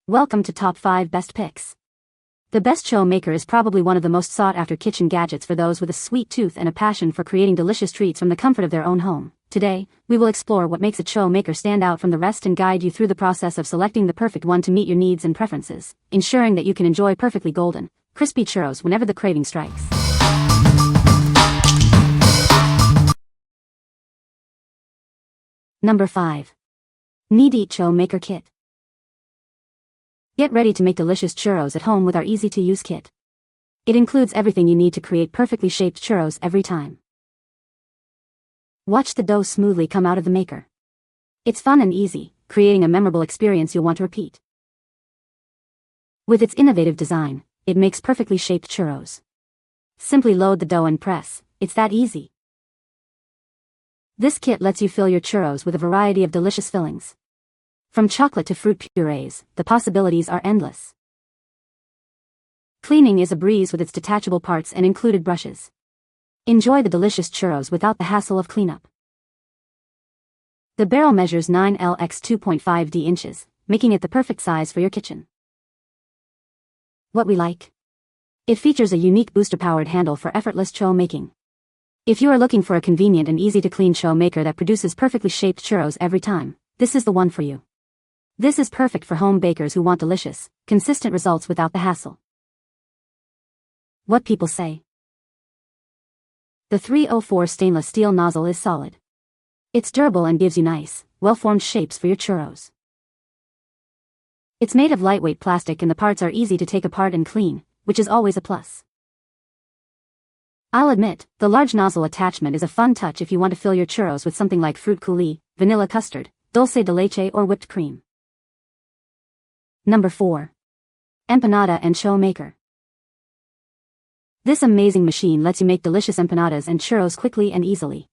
Welcome to Top 5 Best Picks. The best Churro Maker is probably one of the most sought-after kitchen gadgets for those with a sweet tooth and a passion for creating delicious treats from the comfort of their own home. Today, we will explore what makes a Churro Maker stand out from the rest and guide you through the process of selecting the perfect one to meet your needs and preferences, ensuring that you can enjoy perfectly golden, crispy churros whenever the craving strikes. Number 5. KneadEat Churro Maker Kit. Get ready to make delicious churros at home with our easy-to-use kit. It includes everything you need to create perfectly shaped churros every time. Watch the dough smoothly come out of the maker. It's fun and easy, creating a memorable experience you'll want to repeat. With its innovative design, it makes perfectly shaped churros. Simply load the dough and press, it's that easy. This kit lets you fill your churros with a variety of delicious fillings. From chocolate to fruit purees, the possibilities are endless. Cleaning is a breeze with its detachable parts and included brushes. Enjoy the delicious churros without the hassle of cleanup. The barrel measures 9L x 2.5D inches, making it the perfect size for your kitchen. What we like? It features a unique booster-powered handle for effortless churro making. If you are looking for a convenient and easy-to-clean churro maker that produces perfectly shaped churros every time, this is the one for you. This is perfect for home bakers who want delicious, consistent results without the hassle. What people say. The 304 stainless steel nozzle is solid. It's durable and gives you nice, well-formed shapes for your churros. It's made of lightweight plastic and the parts are easy to take apart and clean, which is always a plus. I'll admit, the large nozzle attachment is a fun touch if you want to fill your churros with something like fruit coulis, vanilla custard, dulce de leche or whipped cream. Number 4. Empanada and Churro Maker. This amazing machine lets you make delicious empanadas and churros quickly and easily.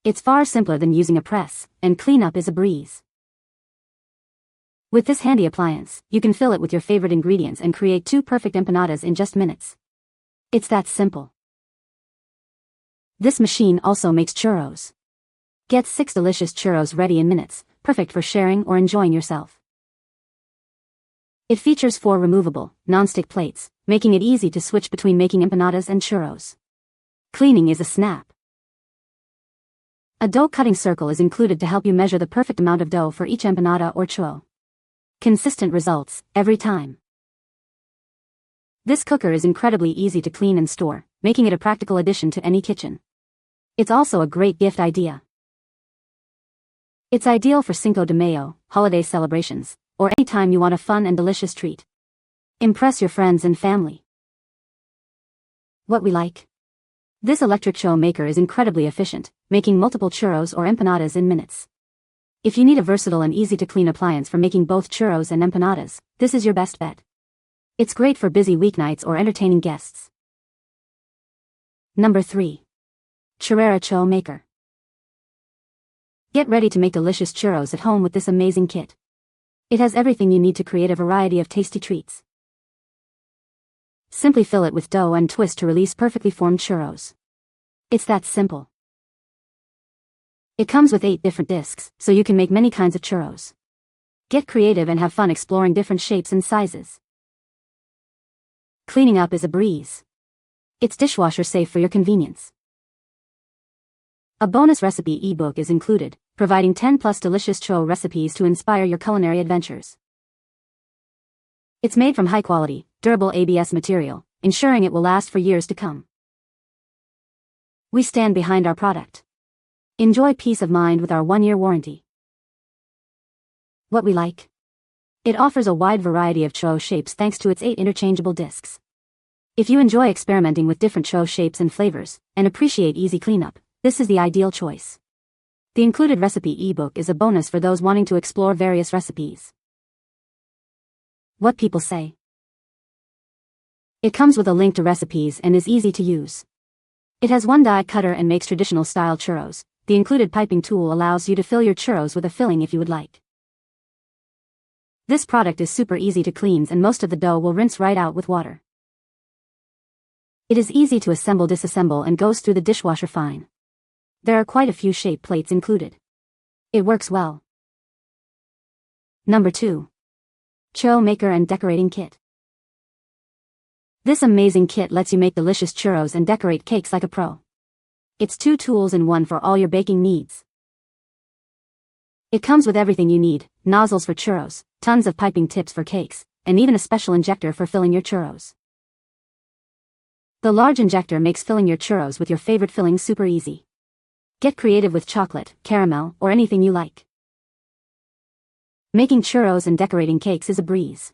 It's far simpler than using a press, and cleanup is a breeze. With this handy appliance, you can fill it with your favorite ingredients and create 2 perfect empanadas in just minutes. It's that simple. This machine also makes churros. Get 6 delicious churros ready in minutes, perfect for sharing or enjoying yourself. It features 4 removable, non-stick plates, making it easy to switch between making empanadas and churros. Cleaning is a snap. A dough cutting circle is included to help you measure the perfect amount of dough for each empanada or churro. Consistent results, every time. This cooker is incredibly easy to clean and store, making it a practical addition to any kitchen. It's also a great gift idea. It's ideal for Cinco de Mayo, holiday celebrations, or any time you want a fun and delicious treat. Impress your friends and family. What we like? This electric churro maker is incredibly efficient, making multiple churros or empanadas in minutes. If you need a versatile and easy-to-clean appliance for making both churros and empanadas, this is your best bet. It's great for busy weeknights or entertaining guests. Number 3. Churrera Churro Maker. Get ready to make delicious churros at home with this amazing kit. It has everything you need to create a variety of tasty treats. Simply fill it with dough and twist to release perfectly formed churros. It's that simple. It comes with 8 different discs, so you can make many kinds of churros. Get creative and have fun exploring different shapes and sizes. Cleaning up is a breeze. It's dishwasher safe for your convenience. A bonus recipe ebook is included, providing 10+ delicious churro recipes to inspire your culinary adventures. It's made from high-quality, durable ABS material, ensuring it will last for years to come. We stand behind our product. Enjoy peace of mind with our 1-year warranty. What we like? It offers a wide variety of churro shapes thanks to its 8 interchangeable discs. If you enjoy experimenting with different churro shapes and flavors, and appreciate easy cleanup, this is the ideal choice. The included recipe ebook is a bonus for those wanting to explore various recipes. What people say. It comes with a link to recipes and is easy to use. It has 1 die cutter and makes traditional style churros. The included piping tool allows you to fill your churros with a filling if you would like. This product is super easy to clean and most of the dough will rinse right out with water. It is easy to disassemble and goes through the dishwasher fine. There are quite a few shape plates included. It works well. Number 2. Churro Maker and Decorating Kit. This amazing kit lets you make delicious churros and decorate cakes like a pro. It's 2 tools in 1 for all your baking needs. It comes with everything you need: nozzles for churros, tons of piping tips for cakes, and even a special injector for filling your churros. The large injector makes filling your churros with your favorite fillings super easy. Get creative with chocolate, caramel, or anything you like. Making churros and decorating cakes is a breeze.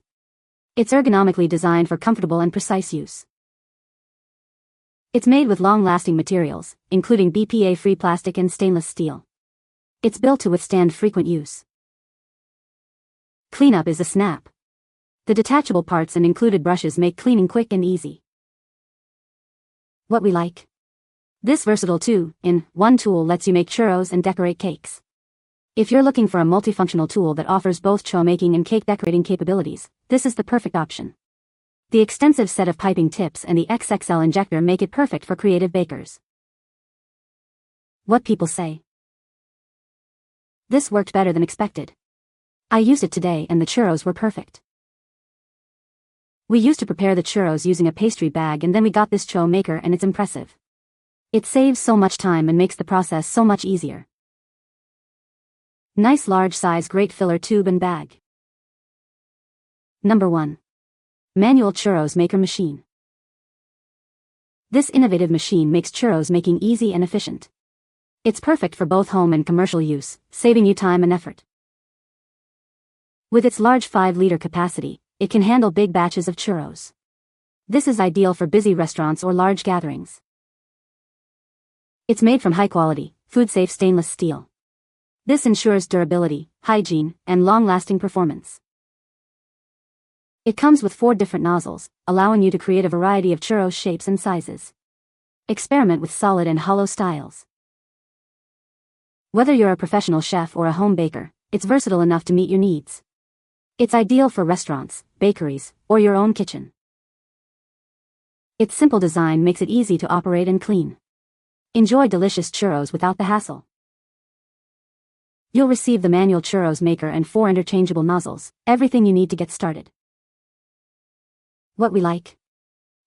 It's ergonomically designed for comfortable and precise use. It's made with long-lasting materials, including BPA-free plastic and stainless steel. It's built to withstand frequent use. Cleanup is a snap. The detachable parts and included brushes make cleaning quick and easy. What we like. This versatile 2-in-1 tool lets you make churros and decorate cakes. If you're looking for a multifunctional tool that offers both churro making and cake decorating capabilities, this is the perfect option. The extensive set of piping tips and the XXL injector make it perfect for creative bakers. What people say. This worked better than expected. I used it today and the churros were perfect. We used to prepare the churros using a pastry bag and then we got this Churro Maker and it's impressive. It saves so much time and makes the process so much easier. Nice large size great filler tube and bag. Number 1. Manual Churros Maker Machine. This innovative machine makes churros making easy and efficient. It's perfect for both home and commercial use, saving you time and effort. With its large 5-liter capacity, it can handle big batches of churros. This is ideal for busy restaurants or large gatherings. It's made from high-quality, food-safe stainless steel. This ensures durability, hygiene, and long-lasting performance. It comes with 4 different nozzles, allowing you to create a variety of churros shapes and sizes. Experiment with solid and hollow styles. Whether you're a professional chef or a home baker, it's versatile enough to meet your needs. It's ideal for restaurants, bakeries, or your own kitchen. Its simple design makes it easy to operate and clean. Enjoy delicious churros without the hassle. You'll receive the manual Churros Maker and 4 interchangeable nozzles, everything you need to get started. What we like.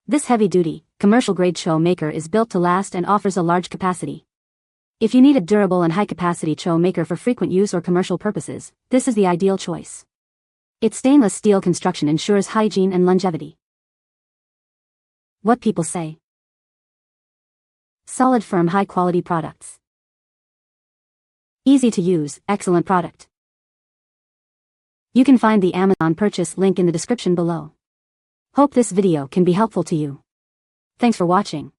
This heavy-duty, commercial-grade Churro Maker is built to last and offers a large capacity. If you need a durable and high-capacity Churro Maker for frequent use or commercial purposes, this is the ideal choice. Its stainless steel construction ensures hygiene and longevity. What people say. Solid, firm, high-quality products. Easy to use, excellent product. You can find the Amazon purchase link in the description below. Hope this video can be helpful to you. Thanks for watching.